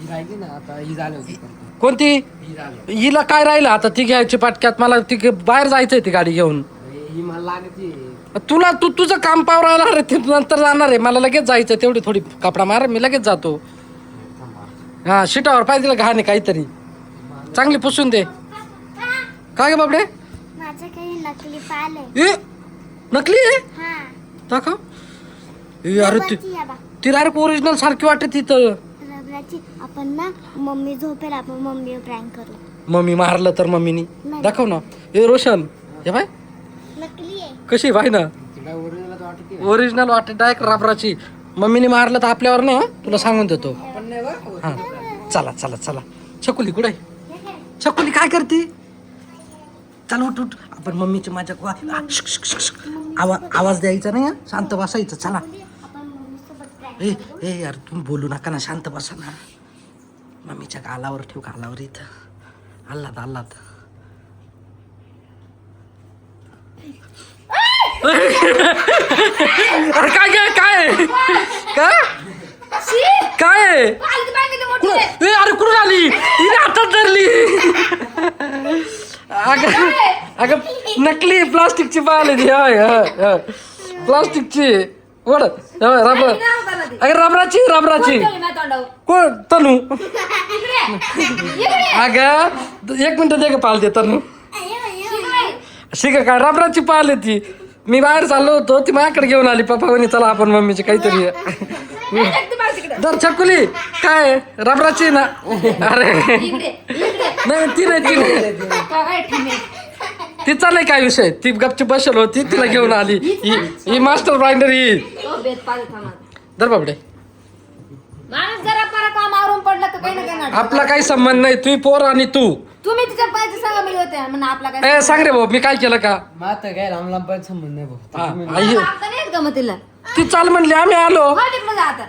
राहिली ना आता ही झाली होती कोणती? ही झाली हिला काय राहिलं आता? ती घ्यायची पाटक्यात. मला ती बाहेर जायचंय ती गाडी घेऊन. ही मला लागती तुला तुझं काम पावरायला रे, ते नंतर जाणार आहे. मला लगेच जायचं, तेवढी थोडी कपडा मार, मी लगेच जातो. हा शिटावर पाहिजे तिला घाण आहे काहीतरी, चांगली पुसून दे. काय ग बाबडे? माझं काही नकली पाल आहे. ए नकली आहे? हा दाखव. ए अरे ती रबराची आहे बा. ती डायरेक्ट ओरिजिनल सारखी वाटते तिथं. रबराची. आपण ना मम्मी झोपेल, आपण मम्मीवर प्रँक करू. मम्मी मारलं तर मम्मीनी नाही. दाखव ना. ए रोशन हे बाय नकली आहे. कशी बाय ना, तिला ओरिजिनल वाटते ओरिजिनल वाटते डायरेक्ट राबराची. मम्मीने मारलं तर आपल्यावर नाही. तुला सांगून देतो. पण नाही बरं हा चला चला चला. छकुली कुठे? छकुली काय करते? चल उठ उठ. आपण मम्मीची माझ्या आवाज द्यायचा नाही. शांत बसायचं. चला. आपण मम्मी सोबत प्रँक ए ए यार तुम्ही बोलू नका ना, शांत बसा ना. मम्मीच्या गालावर ठेव, गालावर इथं. आल्लाद आल्लाद. अरे काय काय काय काय काय? ए अरे कुठून आली? हिने हातात धरली. अगं नकली प्लास्टिकची पाल आहे. प्लास्टिकची वड रबर. अरे रबराची रबराची. कोण? तनू. अगं 1 मिनिट दे ग पाल दे. तनू शिक काय रबराची पाल आहे ती. मी बाहेर चाललो होतो, ती माझ्याकडे घेऊन आली. पप्पा म्हणे चला आपण मम्मीची काहीतरी. दर छकुली काय रबराची ना? अरे नाही ती नाही तिचा नाही काय विषय. ती गपची बसेल होती, तिला घेऊन आली. ही मास्टर ब्लाइंडर ही. दर बाबडे माणूस जरा पारा काम आवरून पडलं तर काही ना काही नाटक. आपला काही संबंध नाही. तू पोर आणि तू. तुम्ही तिच्या पाहिजे सांगा मी होते म्हणून आपला काय ए सांग रे भाऊ मी काय केलं का? माता काय लांब पण संबंध नाही भाऊ. हा, आई आता नाहीत का मग तिला ती चाल म्हणली आम्ही आलो. मध्ये आता